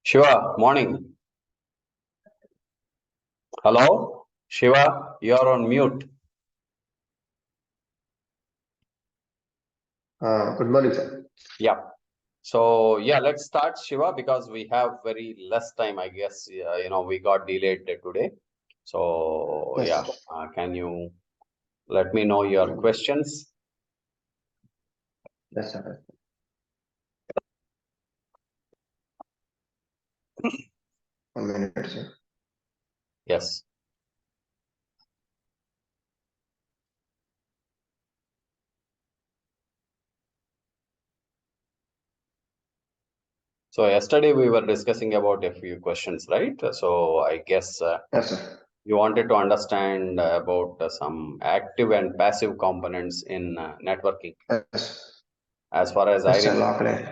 Shiva, morning. Hello, Shiva, you are on mute. Good morning, sir. Yeah. So yeah, let's start, Shiva, because we have very less time. I guess we got delayed today. So Yes, yeah, sir. can you let me know your questions? Yes, sir. 1 minute, sir. Yes. So yesterday we were discussing about a few questions, right? So I guess Yes, sir. you wanted to understand about some active and passive components in networking. Yes. As far as I Yes, sir. remember, Locally.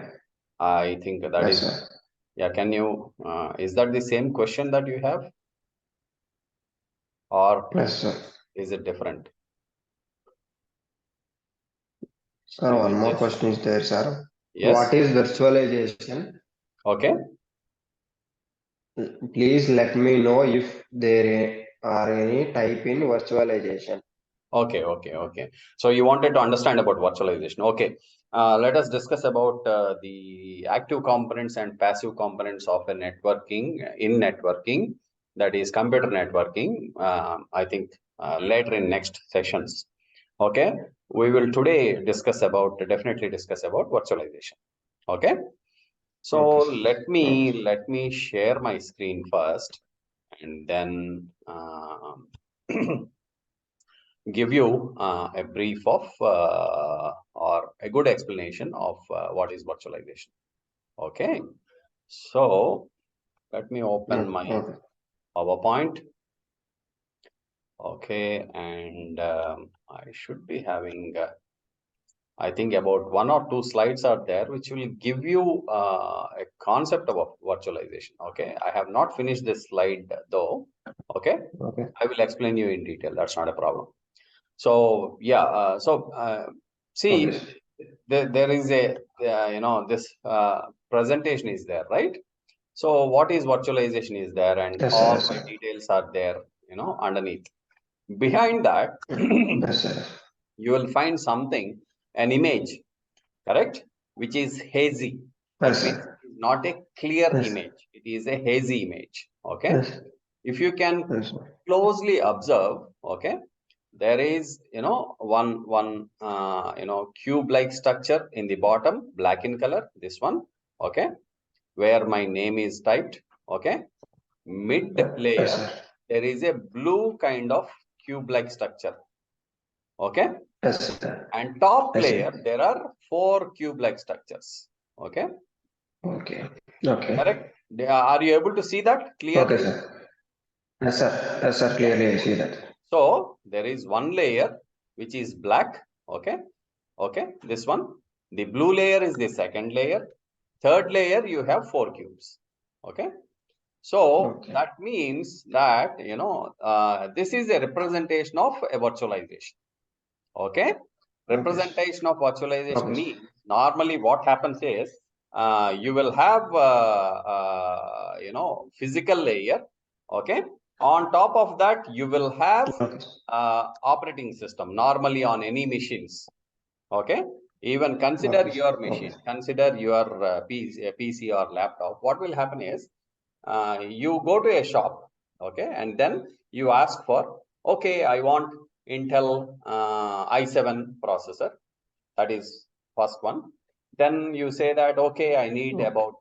I think that Yes, is, sir. yeah, can you, is that the same question that you have, or Yes, sir. is it different? Sir, Is one it more just, question is there, sir. yes, What is virtualization? okay, Please let me know if there are any type in virtualization. okay. So you wanted to understand about virtualization. Okay, let us discuss about the active components and passive components of a networking, that is computer networking, I think later in next sessions. Okay, we will today definitely discuss about virtualization. Okay, so Okay. let me share my screen first, and then give you a brief of or a good explanation of what is virtualization. Okay, so let me open my Okay. PowerPoint. Okay, and I should be having I think about 1 or 2 slides are there, which will give you a concept of virtualization. Okay, I have not finished this slide though. Okay, Okay. I will explain you in detail. That's not a problem. So yeah, see, Okay. there is a this presentation is there, right? So what is virtualization is there, and Yes, sir. all Yes, my sir. details are there, underneath. Behind that, Yes, sir. you will find something, an image, correct, which is hazy. That Yes, means sir. not a clear Yes. image. It is a hazy image. Okay, Yes. if you can Yes, sir. closely observe, okay, there is one cube like structure in the bottom, black in color, this one. Okay, where my name is typed. Okay, mid Yes, layer sir. there is a blue kind of cube like structure. Okay, Yes, sir. and top Yes, layer sir. there are 4 cube like structures. Okay, Okay. Okay. correct. Are you able to see that Okay, clearly? sir. Yes, sir. Yes, sir. Yeah, Clearly, I good. see that. So there is one layer which is black. Okay, this one. The blue layer is the second layer. Third layer you have 4 cubes. Okay, so Okay. that means that this is a representation of a virtualization. Okay, Okay. representation of virtualization Okay. means normally what happens is you will have physical layer. Okay, on top of that you will have Okay. operating system normally on any machines. Okay, even consider Okay. your Okay. machine, consider your PC or laptop. What will happen is you go to a shop, okay, and then you ask for, okay, I want Intel i7 processor. That is first one. Then you say that, okay, I need Okay. about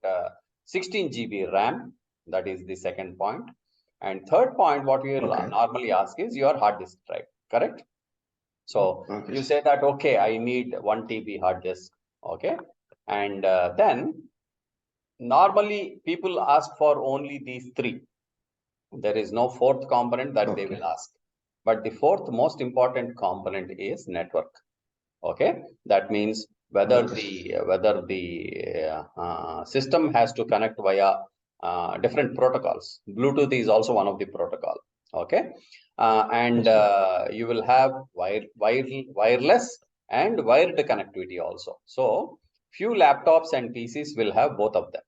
16 GB RAM. That is the second point. And third point, what we will Okay. normally ask is your hard disk drive, correct? So Okay. you say that, okay, I need 1 TB hard disk, okay? And then normally people ask for only these 3. There is no fourth component that they Okay. will ask. But the fourth most important component is network. Okay, that means whether Okay. the system has to connect via different protocols. Bluetooth is also one of the protocol. Okay, and Yes, sir. you will have wireless and wired connectivity also. So few laptops and PCs will have both of them.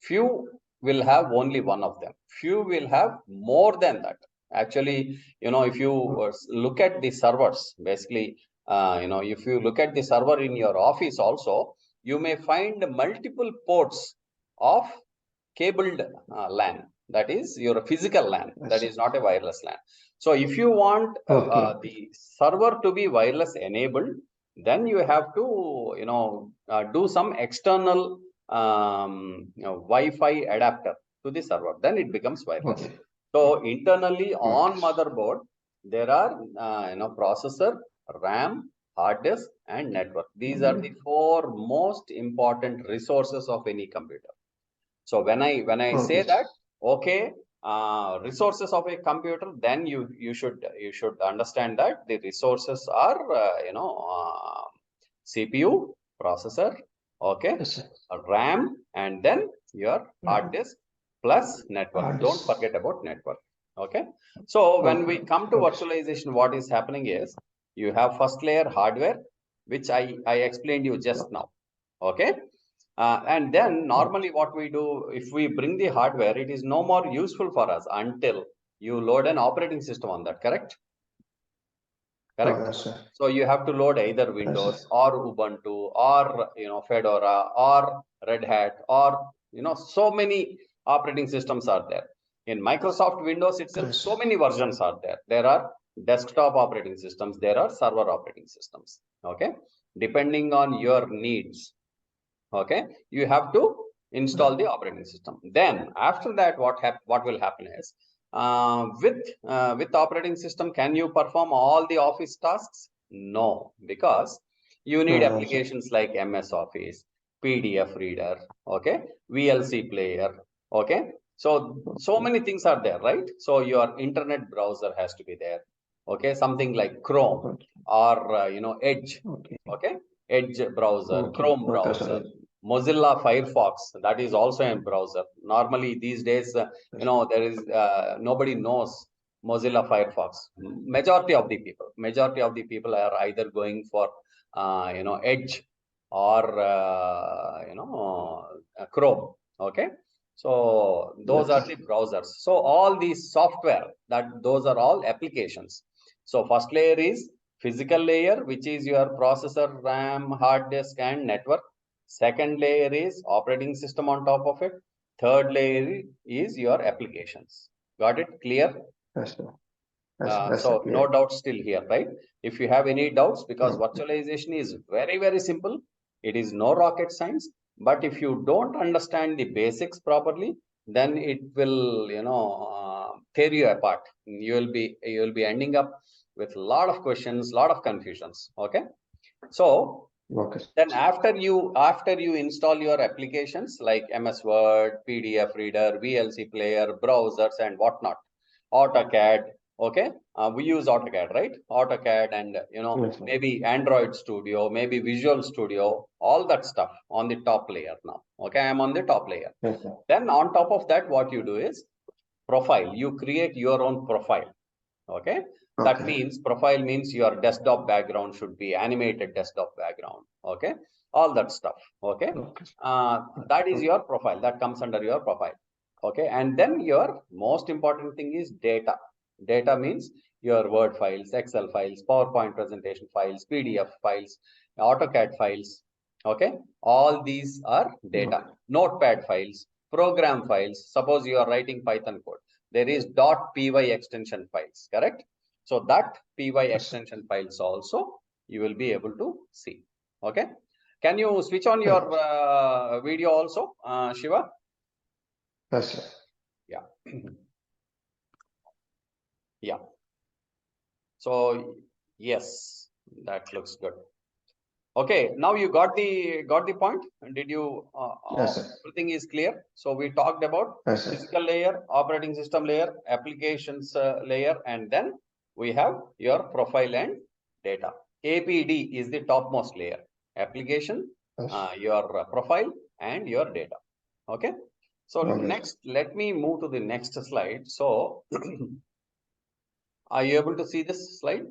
Few will have only one of them. Few will have more than that. Actually, if you look at the servers, basically, if you look at the server in your office also, you may find multiple ports of cabled LAN. That is your physical LAN. That is not a wireless LAN. So if you want the server to be wireless enabled, then you have to do some external Wi-Fi adapter to the server. Then it becomes wireless. So internally on motherboard, there are processor, RAM, hard disk, and network. These are the four most important resources of any computer. So when I say that, okay, resources of a computer, then you should understand that the resources are CPU, processor, okay, RAM, and then your hard disk plus network. Don't forget about network. Okay. So when we come to virtualization, what is happening is you have first layer hardware, which I explained you just now. Okay. And then normally what we do, if we bring the hardware, it is no more useful for us until you load an operating system on that, correct? Correct. So you have to load either Windows or Ubuntu or Fedora or Red Hat or so many operating systems are there. In Microsoft Windows itself, so many versions are there. There are desktop operating systems, there are server operating systems. Okay, depending on your needs. Okay, you have to install the operating system. Then after that, what will happen is with operating system, can you perform all the office tasks? No, because you need applications like MS Office, PDF reader, okay, VLC player, okay. So many things are there, right? So your internet browser has to be there, okay, something like Chrome or Edge, okay, Edge browser, Chrome browser, Mozilla Firefox, that is also a browser. Normally these days, there is nobody knows Mozilla Firefox. Majority of the people are either going for Edge or Chrome. Okay, so those are the browsers. So all these software, those are all applications. So first layer is physical layer, which is your processor, RAM, hard disk, and network. Second layer is operating system on top of it. Third layer is your applications. Got it? Clear? Yes, sir. So no doubts still here, right? If you have any doubts, because virtualization is very, very simple. It is no rocket science. But if you don't understand the basics properly, then it will, tear you apart. You will be ending up with a lot of questions, lot of confusions. Okay. So then after you install your applications like MS Word, PDF reader, VLC player, browsers, and whatnot, AutoCAD. Okay, we use AutoCAD, right? AutoCAD and maybe Android Studio, maybe Visual Studio, all that stuff on the top layer now. Okay, I'm on the top layer. Then on top of that, what you do is profile. You create your own profile. Okay, that means profile means your desktop background should be animated desktop background. Okay, all that stuff. Okay, that is your profile, that comes under your profile. Okay, and then your most important thing is data. Data means your Word files, Excel files, PowerPoint presentation files, PDF files, AutoCAD files. Okay, all these are data. Notepad files, program files. Suppose you are writing Python code, there is .py extension files, correct? So that py extension files also you will be able to see. Okay, can you switch on your video also, Shiva? Yes, sir. Yeah. Yeah. So yes, that looks good. Okay, now you got the point. Did you? Yes, sir. Everything is clear. So we talked about physical layer, operating system layer, applications layer, and then we have your profile and data. APD is the topmost layer. Application, your profile, and your data. Okay. So next, let me move to the next slide. So are you able to see this slide?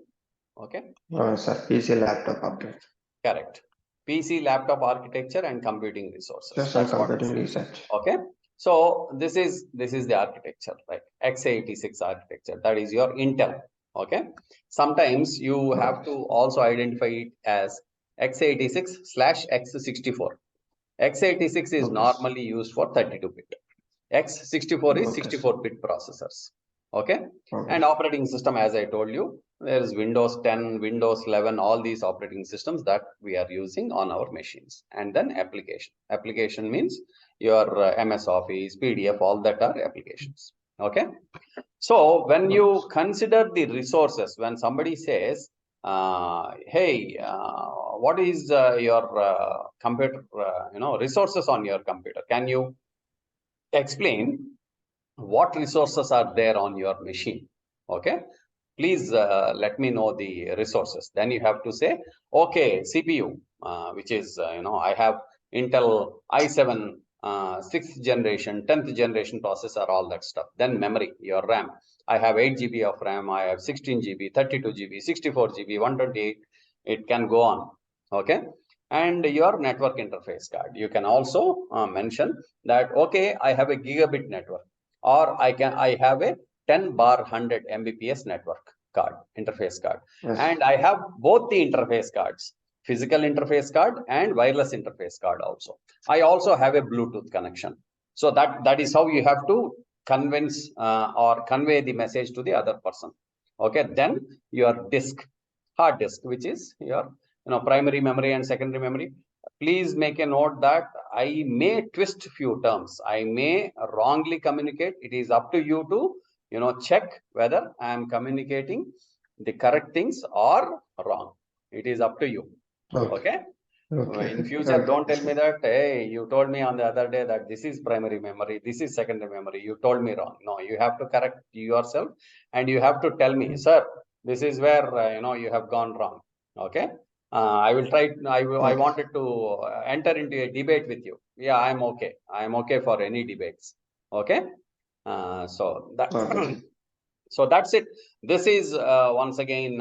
Okay. Sir, PC laptop update. Correct. PC laptop architecture and computing resources. Just on computing research. Okay. So this is the architecture, like x86 architecture. That is your Intel. Okay. Sometimes you have to also identify it as x86/x64. x86 is normally used for 32-bit. x64 is 64-bit processors. Okay. And operating system, as I told you, there is Windows 10, Windows 11, all these operating systems that we are using on our machines. And then application. Application means your MS Office, PDF, all that are applications. Okay. So when you consider the resources, when somebody says, hey, what is your computer, resources on your computer? Can you explain what resources are there on your machine? Okay, please let me know the resources. Then you have to say, okay, CPU, which is I have Intel i7 6th generation, 10th generation processor, all that stuff. Then memory, your RAM. I have 8 GB of RAM, I have 16 GB, 32 GB, 64 GB, 128. It can go on. Okay. And your network interface card. You can also mention that, okay, I have a gigabit network, or I have a 10 bar 100 Mbps network card, interface card. And I have both the interface cards, physical interface card and wireless interface card also. I also have a Bluetooth connection. So that is how you have to convince or convey the message to the other person. Okay, then your disk, hard disk, which is your primary memory and secondary memory. Please make a note that I may twist few terms. I may wrongly communicate. It is up to you to check whether I am communicating the correct things or wrong. It is up to you. Okay. In future, don't tell me that, hey, you told me on the other day that this is primary memory, this is secondary memory. You told me wrong. No, you have to correct yourself and you have to tell me, sir, this is where you have gone wrong. Okay. I will try. I wanted to enter into a debate with you. Yeah, I'm okay. I'm okay for any debates. Okay. So that. So that's it. This is once again,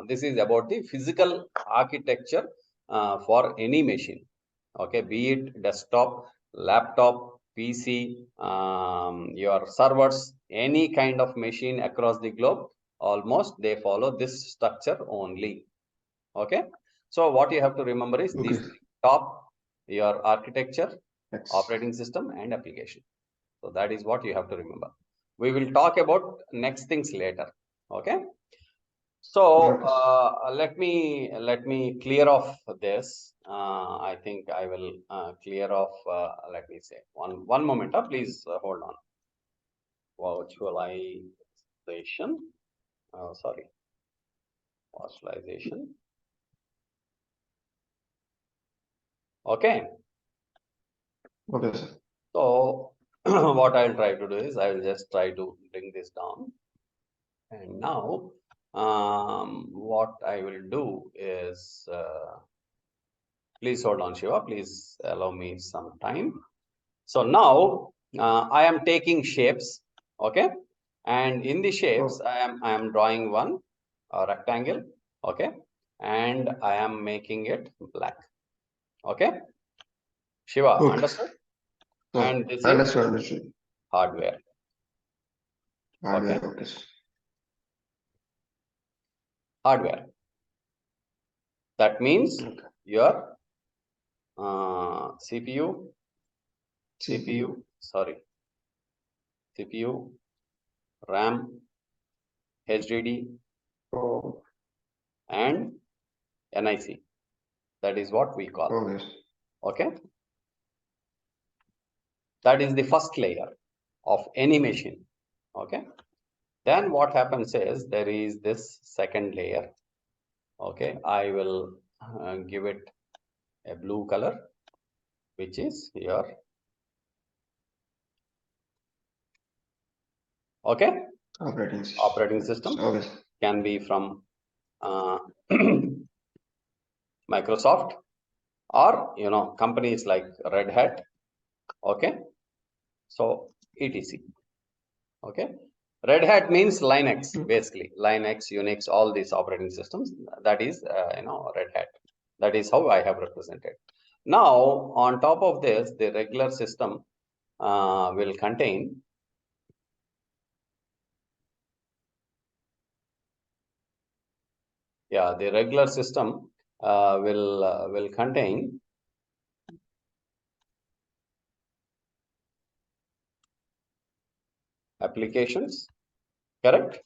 this is about the physical architecture for any machine. Okay, be it desktop, laptop, PC, your servers, any kind of machine across the globe, almost they follow this structure only. Okay, so what you have to remember is these three. Top, your architecture, operating system, and application. So that is what you have to remember. We will talk about next things later. Okay. So let me clear off this. I think I will clear off. Let me say one moment. Please hold on. Virtualization. Sorry. Virtualization. Okay. Okay, sir. So what I'll try to do is I will just try to bring this down. And now what I will do is, please hold on, Shiva, please allow me some time. So now I am taking shapes, okay? And in the shapes, I am drawing one rectangle, okay? And I am making it black, okay? Shiva, understood? And this is hardware. Okay. Hardware. That means your CPU, RAM, HDD, and NIC. That is what we call. Okay. That is the first layer of any machine. Okay. Then what happens is there is this second layer. Okay. I will give it a blue color, which is your operating system. Can be from Microsoft or companies like Red Hat. Okay. So etc. Okay. Red Hat means Linux, basically Linux, Unix, all these operating systems. That is Red Hat. That is how I have represented. Now on top of this, the regular system will contain the regular system will contain applications, correct?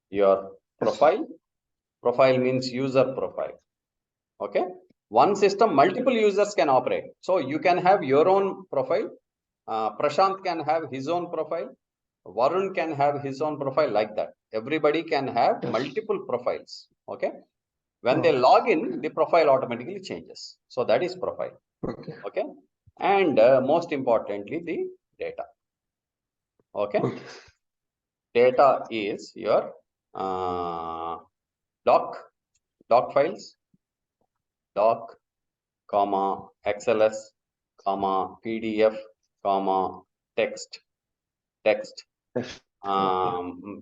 Your profile means user profile. Okay, one system, multiple users can operate. So you can have your own profile. Prashant can have his own profile. Varun can have his own profile, like that. Everybody can have multiple profiles. Okay. When they log in, the profile automatically changes. So that is profile. Okay. And most importantly, the data. Okay. Data is your doc files, doc, comma, XLS, comma, PDF, comma, text,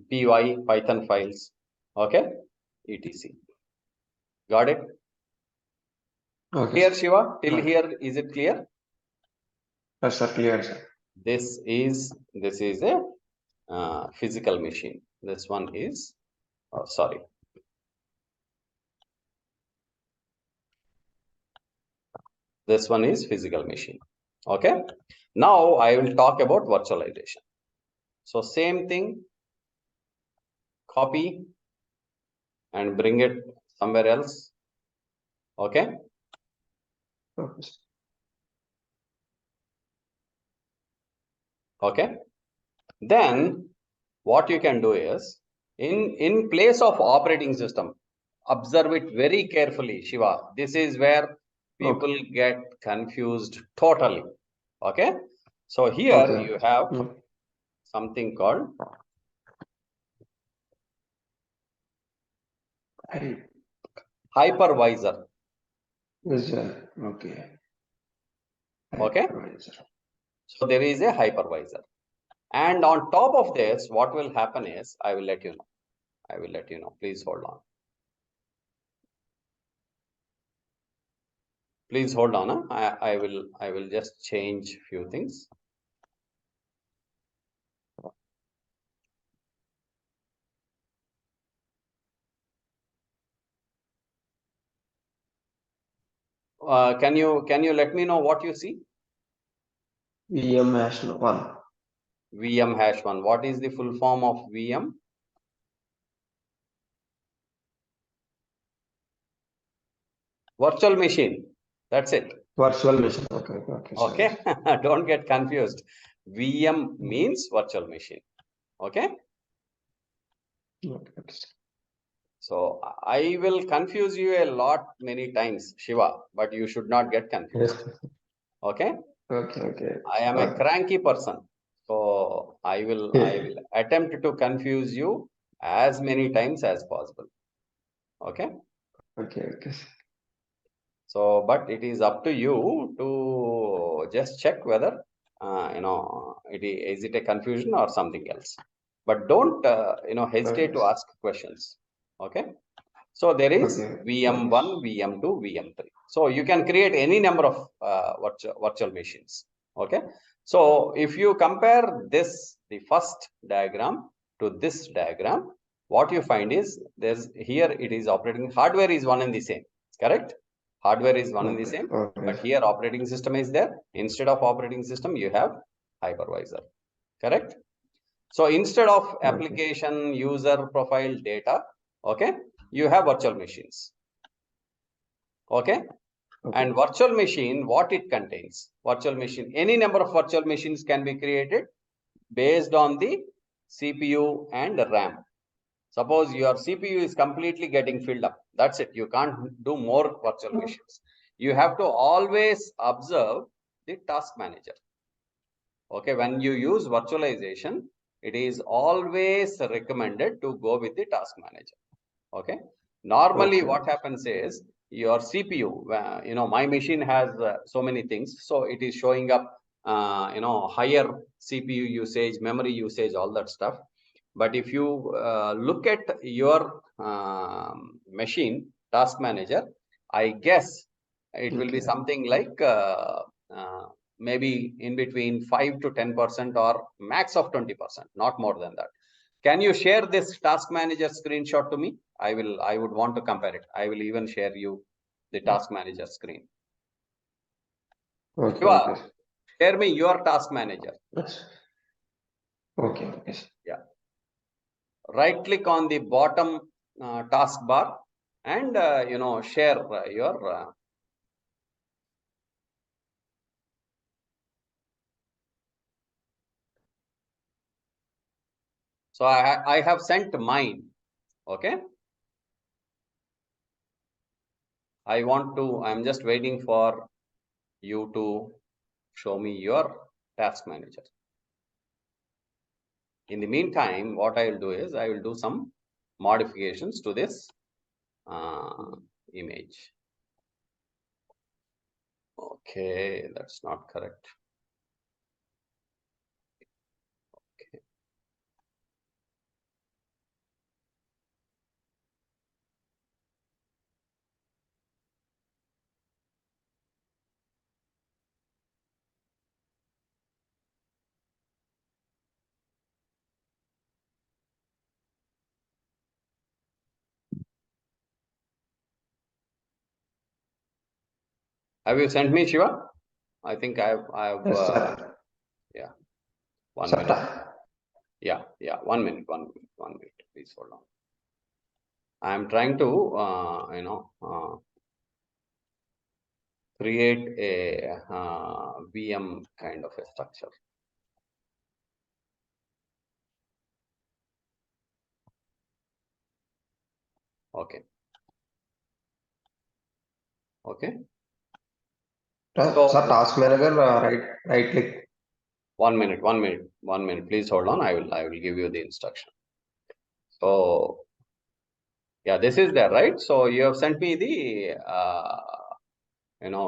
py, Python files, okay, etc. Got it? Clear, Shiva? Till here, is it clear? Yes, sir. Clear, sir. This is a physical machine. This one is, sorry. This one is physical machine. Okay. Now I will talk about virtualization. So same thing, copy and bring it somewhere else. Okay. Okay. Then what you can do is, in place of operating system, observe it very carefully, Shiva. This is where people get confused totally. Okay. So here you have something called hypervisor. Yes, sir. Okay. Okay. So there is a hypervisor. And on top of this, what will happen is, I will let you know. Please hold on. Please hold on. I will just change few things. Can you let me know what you see? VM-1. VM-1. What is the full form of VM? Virtual machine. That's it. Virtual machine. Okay. Don't get confused. VM means virtual machine. Okay. So I will confuse you a lot many times, Shiva, but you should not get confused. Okay. Okay. I am a cranky person, so I will attempt to confuse you as many times as possible. Okay. Okay. So, but it is up to you to just check whether is it a confusion or something else. But don't hesitate to ask questions. Okay. So there is VM1, VM2, VM3. So you can create any number of virtual machines. Okay. So if you compare this, the first diagram to this diagram, what you find is here it is operating, hardware is one and the same, correct? Hardware is one and the same, but here operating system is there. Instead of operating system, you have hypervisor, correct? So instead of application, user profile, data, okay, you have virtual machines. Okay. And virtual machine, what it contains? Virtual machine, any number of virtual machines can be created based on the CPU and RAM. Suppose your CPU is completely getting filled up. That's it. You can't do more virtual machines. You have to always observe the task manager. Okay. When you use virtualization, it is always recommended to go with the task manager. Okay. Normally what happens is your CPU, my machine has so many things. So it is showing up, higher CPU usage, memory usage, all that stuff. But if you look at your machine task manager, I guess it will be something like maybe in between 5 to 10% or max of 20%, not more than that. Can you share this task manager screenshot to me? I would want to compare it. I will even share you the task manager screen. Okay, Shiva, okay. share me your task manager. Yes. Okay, okay. Yeah. Right click on the bottom taskbar and share your so I have sent mine. Okay. I'm just waiting for you to show me your task manager. In the meantime, what I will do is I will do some modifications to this image. Okay, that's not correct. Okay. Have you sent me, Shiva? I think I've Yes, sir. yeah. 1 Sir, minute. Yeah. 1 minute. Please hold on. I'm trying to create a VM kind of a structure. Okay. Okay. Sir, task manager, right click. 1 minute. Please hold on. I will give you the instruction. So yeah, this is there, right? So you have sent me the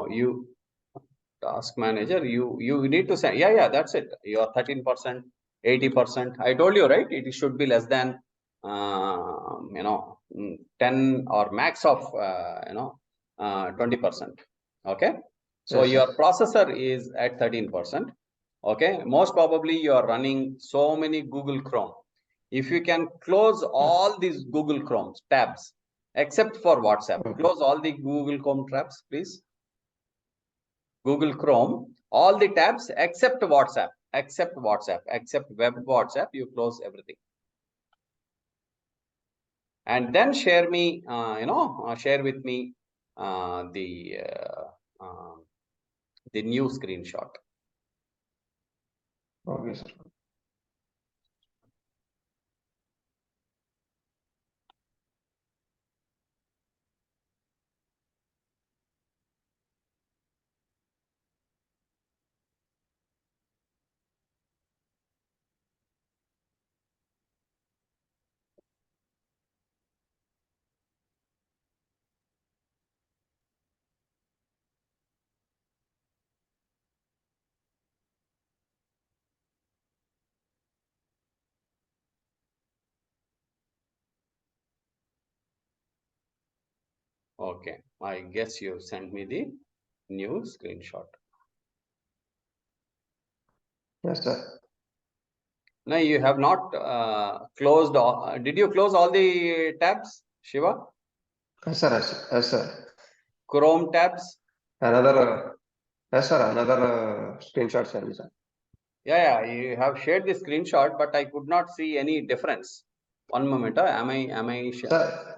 you task manager. You need to send. Yeah. That's it. Your 13%, 80%. I told you, right? It should be less than 10 or max of 20%. Okay. So Yes, your sir. processor is at 13%. Okay. Most probably you are running so many Google Chrome. If you can close all these Google Chrome tabs, except for WhatsApp, close all the Google Chrome tabs, please. Google Chrome, all the tabs except WhatsApp, except web WhatsApp, you close everything. And then share me, share with me the new screenshot. Okay, sir. Okay, I guess you sent me the new screenshot. Yes, sir. No, you have not closed all. Did you close all the tabs, Shiva? Yes, sir. Yes, sir. Chrome tabs? Another, yes, sir. Another screenshot, sir. Yeah, you have shared the screenshot, but I could not see any difference. One moment, am I Sir,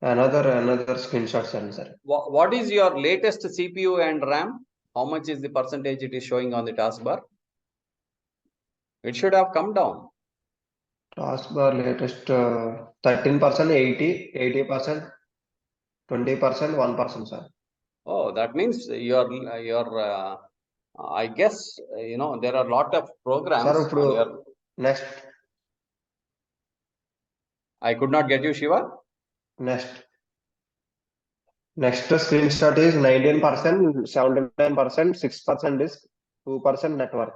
another screenshot, sir. What is your latest CPU and RAM? How much is the percentage it is showing on the taskbar? It should have come down. Taskbar latest 13%, 80%, 20%, 1%, sir. Oh, that means your I guess there are a lot of programs Sir, on your. next I could not get you, Shiva. next screenshot is 19%, 79%, 6% is 2% network.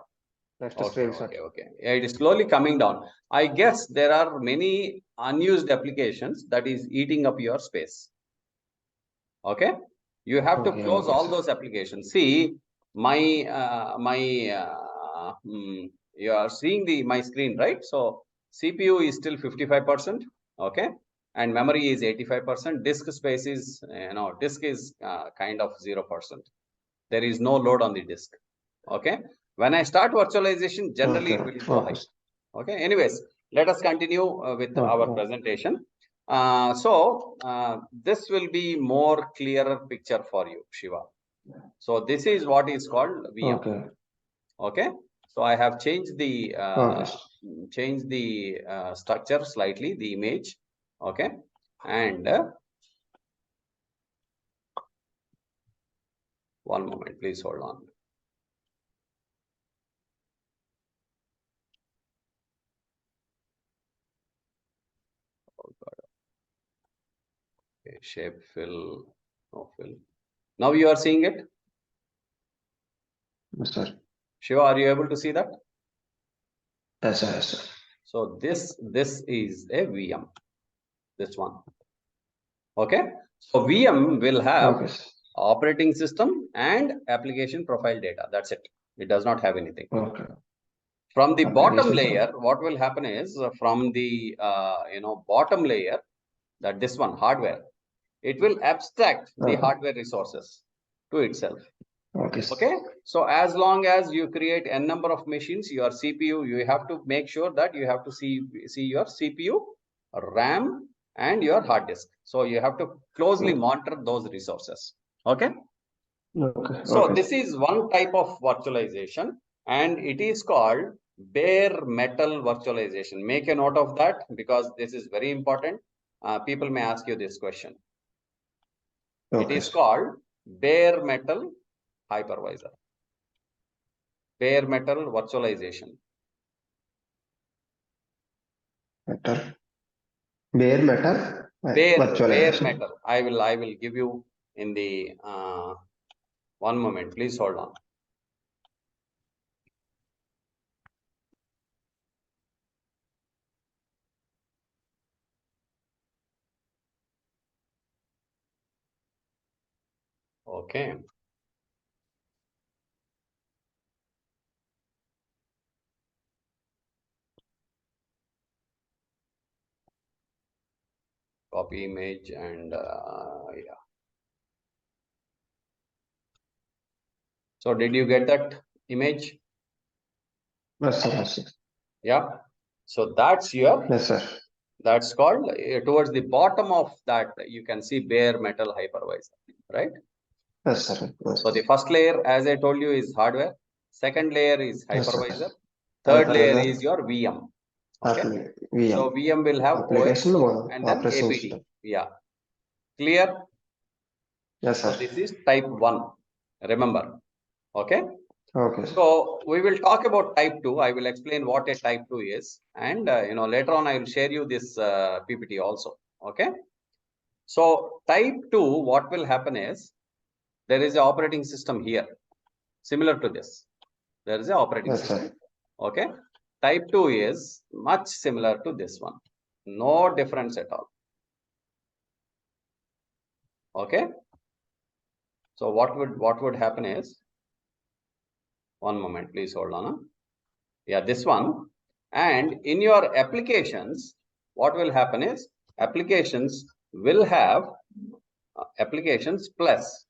Next screenshot. Okay. Yeah, it is slowly coming down. I guess there are many unused applications that is eating up your space. Okay. You have to Okay, close okay, all sir. those applications. See, you are seeing my screen, right? So CPU is still 55%, okay, and memory is 85%. Disk space is, disk is kind of 0%. There is no load on the disk, okay. When I start virtualization, generally Okay, it will go high. okay. Okay, anyways, let us continue with our presentation. This will be more clearer picture for you, Shiva. So this is what is called VM. Okay. Okay, so I have changed the structure slightly, the image. Okay, and one moment, please hold on. Okay, shape fill, no fill. Now you are seeing it. Yes, sir. Shiva, are you able to see that? Yes, sir. Yes, sir. So this is a VM. This one. Okay. So VM will have Okay. operating system and application profile data. That's it. It does not have anything. Okay. From the bottom Application layer, what will happen is from the bottom layer, that this one hardware, it will abstract the hardware resources to itself. Okay. Okay, so as long as you create n number of machines, your CPU, you have to make sure that you have to see your CPU, RAM, and your hard disk. So you have to closely monitor those resources. Okay. Okay. So this is one type of virtualization, and it is called bare metal virtualization. Make a note of that because this is very important. People may ask you this question. It is called bare metal hypervisor. Bare metal virtualization. Metal. Bare metal Bare virtualization. metal. I will give you in the one moment. Please hold on. Okay. Copy image and yeah. So did you get that image? Yes, sir. Yes, sir. Yeah. So that's your, Yes, sir. that's called towards the bottom of that, you can see bare metal hypervisor, right? Yes, sir. Yes. So the first layer, as I told you, is hardware. Second layer is hypervisor. Yes, Third layer hypervisor. is your VM. Okay. VM. So VM will have Application OS and then operation APD. system. Yeah. Clear? Yes, So sir. this is type 1. Remember. Okay. Okay. So we will talk about type 2. I will explain what a type 2 is. And later on I will share you this PPT also. Okay. So type 2, what will happen is there is an operating system here. Similar to this. There is an operating system. Sir. Okay. Type 2 is much similar to this one. No difference at all. Okay. So what would happen is, one moment, please hold on. Yeah, this one. And in your applications, what will happen is applications will have applications plus.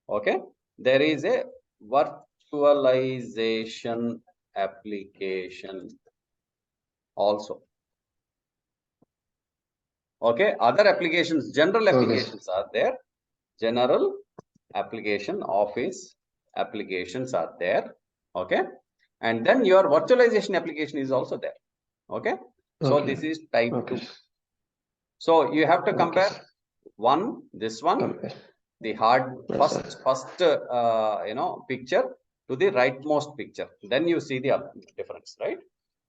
Okay. There is a virtualization application also. Okay. Other applications, general applications are there. General application, office applications are there. Okay. And then your virtualization application is also there. Okay. So this is type 2. So you have to compare this one, the first picture to the rightmost picture. Then you see the difference, right?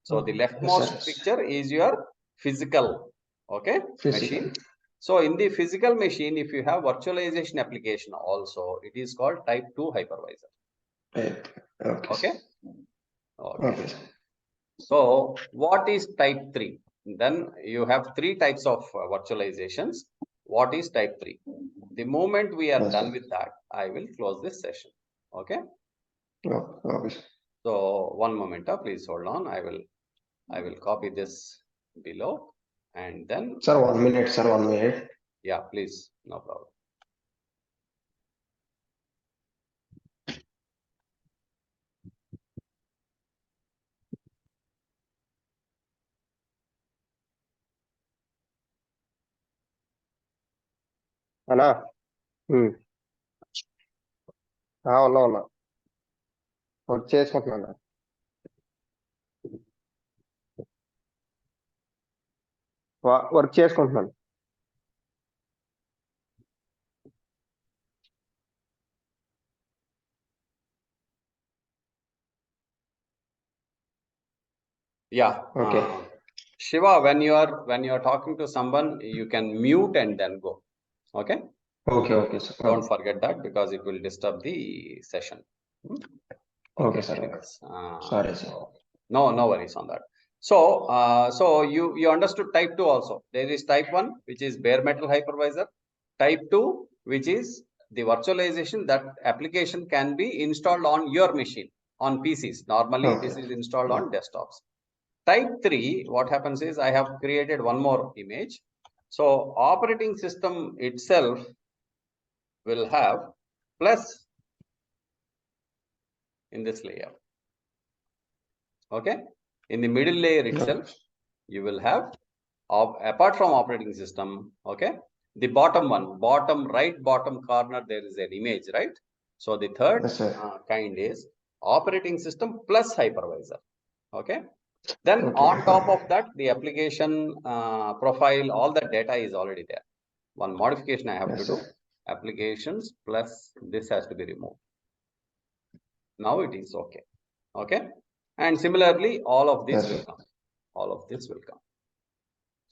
So the leftmost picture is your physical, okay, machine. So in the physical machine, if you have virtualization application also, it is called type 2 hypervisor. Okay. Okay. So what is type 3? Then you have 3 types of virtualizations. what is type 3. The moment we are Yes, done sir. with that, I will close this session. Okay. Oh, okay, sir. So one moment, please hold on. I will copy this below and then. Sir, 1 minute, sir, 1 minute. Yeah, please, no problem. అన్నా ఉన్నా work చేసుకుంటున్నా work చేసుకుంటున్నాను. Yeah. Okay. Shiva, when you are talking to someone, you can mute and then go. Okay. Okay, sir. Don't forget that because it will disturb the session. Okay, sir. Anyways, Sorry, sir. no worries on that. So you understood type 2 also. There is type 1, which is bare metal hypervisor. Type 2, which is the virtualization that application can be installed on your machine, on PCs. Normally, this is installed on desktops. Type 3, what happens is I have created one more image. So operating system itself will have plus in this layer. Okay. In the middle layer itself, you will have, apart from operating system, okay, the bottom one, right bottom corner, there is an image, right? So the third kind is operating system plus hypervisor. Okay. Then on top of that, the application profile, all the data is already there. One modification I have to do, applications plus this has to be removed. Now it is okay. Okay. And similarly, all of this will come. All of this will come.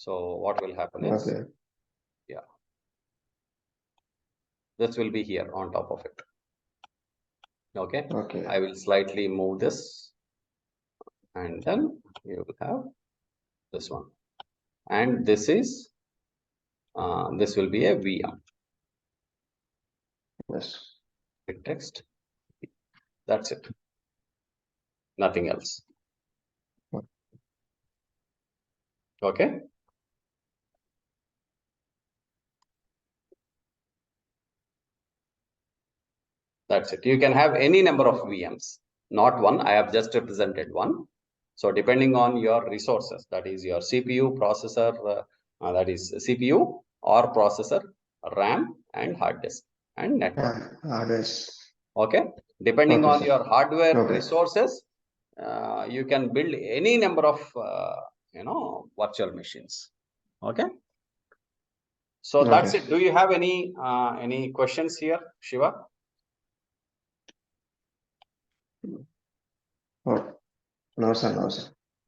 So what will happen is, yeah, this will be here on top of it. Okay. I will slightly move this, and then you will have this one, and this is this will be a VM. Yes. Text. That's it. Nothing else. Okay. That's it. You can have any number of VMs, not one. I have just represented one. So depending on your resources, that is your CPU, processor, that is CPU or processor, RAM and hard disk and network. Okay. Depending on your hardware resources, you can build any number of virtual machines. Okay. So that's it. Do you have any questions here, Shiva? No, sir.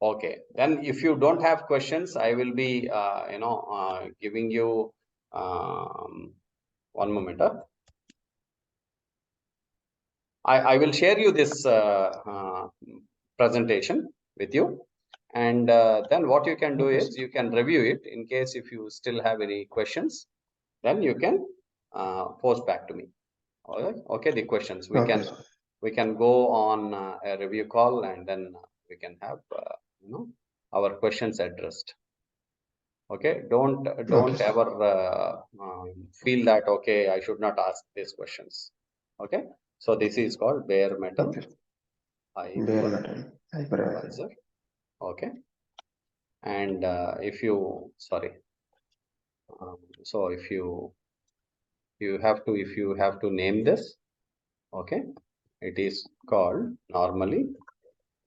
Okay, then if you don't have questions, I will be giving you one moment. I will share you this presentation with you, and then what you can do is you can review it. In case if you still have any questions, then you can post back to me. All right. Okay, the questions we can go on a review call, and then we can have our questions addressed. Okay, don't ever feel that okay, I should not ask these questions. Okay, so this is called bare metal hypervisor. Okay, and if you so if you have to name this, okay, it is called normally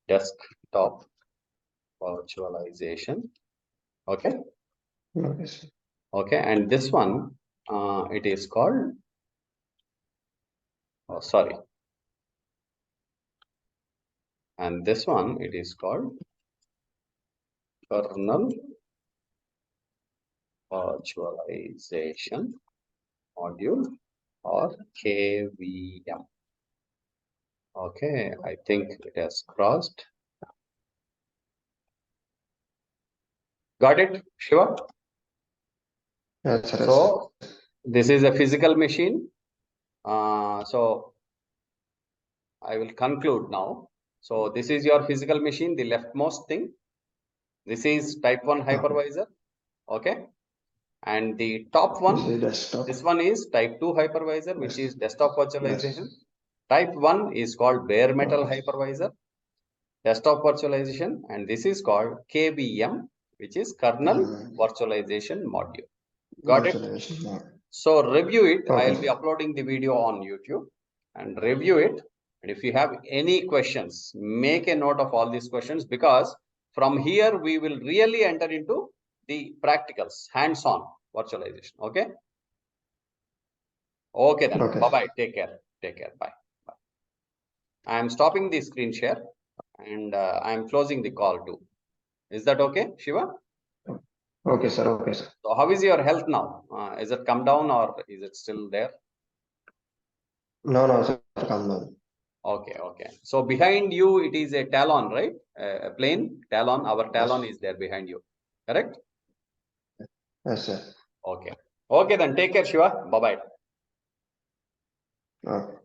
desktop virtualization. Okay. Okay, and this one it is called and this one it is called kernel virtualization module or KVM. Okay, I think it has crossed. Got it, Shiva? Yes, sir. Yes, sir. So this is a physical machine. So I will conclude now. So this is your physical machine, the leftmost thing. This is type 1 hypervisor. Okay. And the top one, This is desktop. this one is type 2 hypervisor, which Yes. is desktop Yes. virtualization. Type 1 is called bare metal Okay. hypervisor, desktop virtualization, and this is called KVM, which is kernel virtualization module. Got it? Virtualization mode. So review it. Okay, I'll be uploading the video on YouTube and review it. And if you have any questions, make a note of all these questions, because from here we will really enter into the practicals, hands-on virtualization. Okay. Okay then. Okay. Bye-bye. Take care. Take care. Bye. Bye. I am stopping the screen share and I am closing the call too. Is that okay, Shiva? Okay, sir. Okay, sir. So how is your health now? Is it come down or is it still there? No, sir. Come down. Okay, okay. So behind you, it is a Talon, right? A plane, Talon. Our Talon Yes. is there behind you. Correct? Yes, sir. Okay. Okay, then take care, Shiva. Bye-bye. Okay.